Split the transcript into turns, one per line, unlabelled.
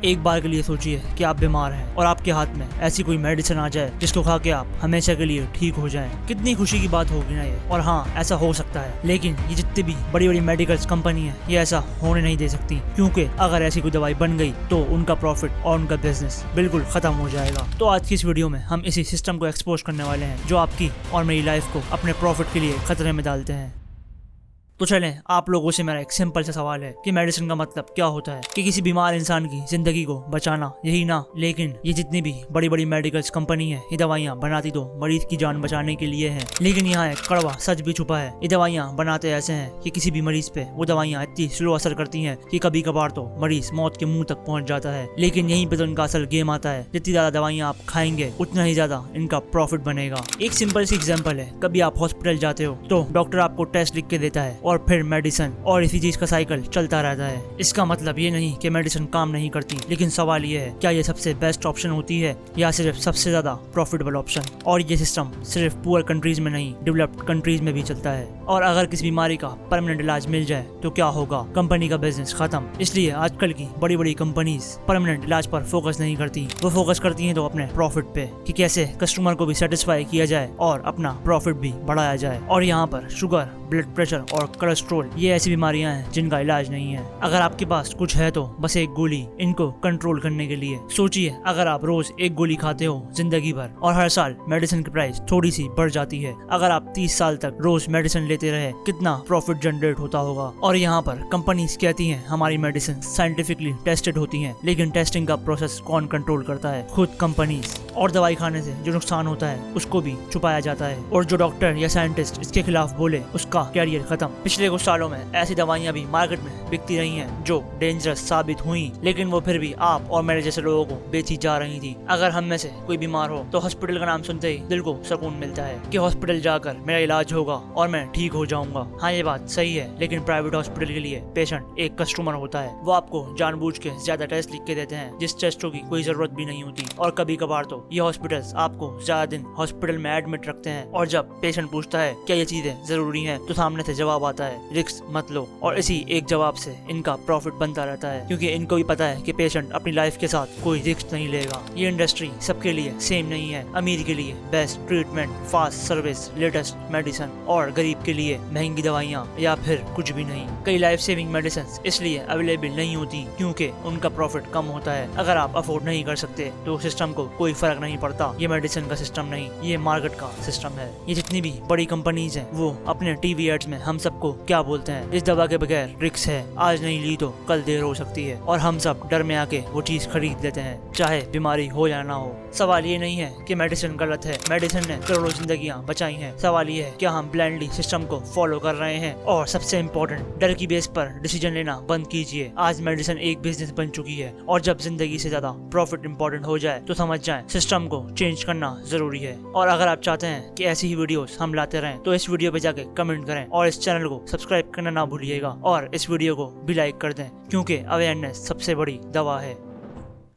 एक बार के लिए सोचिए कि आप बीमार हैं और आपके हाथ में ऐसी कोई मेडिसिन आ जाए जिसको खा के आप हमेशा के लिए ठीक हो जाएं। कितनी खुशी की बात होगी ना ये। और हाँ, ऐसा हो सकता है, लेकिन ये जितनी भी बड़ी बड़ी मेडिकल कंपनी है ये ऐसा होने नहीं दे सकती, क्योंकि अगर ऐसी कोई दवाई बन गई तो उनका प्रॉफिट और उनका बिजनेस बिल्कुल खत्म हो जाएगा। तो आज की इस वीडियो में हम इसी सिस्टम को एक्सपोज करने वाले हैं जो आपकी और मेरी लाइफ को अपने प्रॉफिट के लिए खतरे में डालते हैं। तो चलें, आप लोगों से मेरा एक सिंपल सा सवाल है कि मेडिसिन का मतलब क्या होता है? कि किसी बीमार इंसान की जिंदगी को बचाना, यही ना? लेकिन ये जितनी भी बड़ी बड़ी मेडिकल कंपनी है ये दवाइयाँ बनाती तो मरीज की जान बचाने के लिए हैं, लेकिन यहाँ एक कड़वा सच भी छुपा है। ये दवाइयाँ बनाते ऐसे हैं कि किसी भी मरीज पे वो दवाइयाँ इतनी स्लो असर करती हैं कि कभी कभार तो मरीज मौत के मुंह तक पहुंच जाता है। लेकिन यहीं पे तो इनका असल गेम आता है। जितनी ज्यादा दवाइयाँ आप खाएंगे उतना ही ज्यादा इनका प्रॉफिट बनेगा। एक सिंपल सी एग्जाम्पल है, कभी आप हॉस्पिटल जाते हो तो डॉक्टर आपको टेस्ट लिख के देता है और फिर मेडिसिन, और इसी चीज का साइकिल चलता रहता है। इसका मतलब ये नहीं कि मेडिसिन काम नहीं करती, लेकिन सवाल ये है क्या ये सबसे बेस्ट ऑप्शन होती है या सिर्फ सबसे ज्यादा प्रॉफिटेबल ऑप्शन? और ये सिस्टम सिर्फ पुअर कंट्रीज में नहीं, डेवलप्ड कंट्रीज में भी चलता है। और अगर किसी बीमारी का परमानेंट इलाज मिल जाए तो क्या होगा? कंपनी का बिजनेस खत्म। इसलिए आजकल की बड़ी बड़ी कंपनीज परमानेंट इलाज पर फोकस नहीं करती, वो फोकस करती है तो अपने प्रॉफिट पे, कि कैसे कस्टमर को भी सेटिस्फाई किया जाए और अपना प्रॉफिट भी बढ़ाया जाए। और यहाँ पर शुगर, ब्लड प्रेशर और कोलेस्ट्रॉल ये ऐसी बीमारियां हैं जिनका इलाज नहीं है। अगर आपके पास कुछ है तो बस एक गोली इनको कंट्रोल करने के लिए। सोचिए, अगर आप रोज एक गोली खाते हो जिंदगी भर और हर साल मेडिसिन की प्राइस थोड़ी सी बढ़ जाती है, अगर आप 30 साल तक रोज मेडिसिन लेते रहे, कितना प्रॉफिट जनरेट होता होगा? और यहाँ पर कंपनीज कहती हैं हमारी मेडिसिन साइंटिफिकली टेस्टेड होती हैं, लेकिन टेस्टिंग का प्रोसेस कौन कंट्रोल करता है? खुद कंपनीज। और दवाई खाने से जो नुकसान होता है उसको भी छुपाया जाता है, और जो डॉक्टर या साइंटिस्ट इसके खिलाफ बोले उसका कैरियर खत्म। पिछले कुछ सालों में ऐसी दवाइयां भी मार्केट में बिकती रही हैं जो डेंजरस साबित हुई, लेकिन वो फिर भी आप और मेरे जैसे लोगों को बेची जा रही थी। अगर हम में से कोई बीमार हो तो हॉस्पिटल का नाम सुनते ही दिल को सुकून मिलता है कि हॉस्पिटल जाकर मेरा इलाज होगा और मैं ठीक हो जाऊंगा। हाँ, ये बात सही है, लेकिन प्राइवेट हॉस्पिटल के लिए पेशेंट एक कस्टमर होता है। वो आपको जानबूझ के ज्यादा टेस्ट लिख के देते हैं जिस टेस्टों की कोई जरूरत भी नहीं होती, और कभी कभार तो ये हॉस्पिटल्स आपको ज्यादा दिन हॉस्पिटल में एडमिट रखते हैं। और जब पेशेंट पूछता है क्या ये चीजें जरूरी हैं, तो सामने से जवाब आता है रिस्क मत लो। और इसी एक जवाब से इनका प्रॉफिट बनता रहता है, क्योंकि इनको भी पता है कि पेशेंट अपनी लाइफ के साथ कोई रिस्क नहीं लेगा। ये इंडस्ट्री सबके लिए सेम नहीं है। अमीर के लिए best treatment, fast service, latest medicine, और गरीब के लिए महंगी दवाइयाँ या फिर कुछ भी नहीं। कई लाइफ सेविंग मेडिसिन इसलिए अवेलेबल नहीं होती क्योंकि उनका प्रॉफिट कम होता है। अगर आप अफोर्ड नहीं कर सकते तो सिस्टम को कोई फर्क नहीं पड़ता। ये मेडिसिन का सिस्टम नहीं, ये मार्केट का सिस्टम है। ये जितनी भी बड़ी कंपनीज हैं वो अपने टीवी एड्स में हम सबको क्या बोलते हैं? इस दवा के बगैर रिस्क है, आज नहीं ली तो कल देर हो सकती है। और हम सब डर में आके वो चीज खरीद लेते हैं, चाहे बीमारी हो या ना हो। सवाल ये नहीं है कि मेडिसिन गलत है, मेडिसिन ने करोड़ों जिंदगियां बचाई हैं। सवाल ये है क्या हम ब्लाइंडली सिस्टम को फॉलो कर रहे हैं? और सबसे इम्पोर्टेंट, डर की बेस पर डिसीजन लेना बंद कीजिए। आज मेडिसिन एक बिजनेस बन चुकी है, और जब जिंदगी से ज्यादा प्रॉफिट इम्पोर्टेंट हो जाए तो समझ जाए सिस्टम को चेंज करना जरूरी है। और अगर आप चाहते हैं कि ऐसी ही वीडियोस हम लाते रहें तो इस वीडियो पे जाके कमेंट करें और इस चैनल को सब्सक्राइब करना ना भूलिएगा, और इस वीडियो को भी लाइक कर दें, क्योंकि अवेयरनेस सबसे बड़ी दवा है।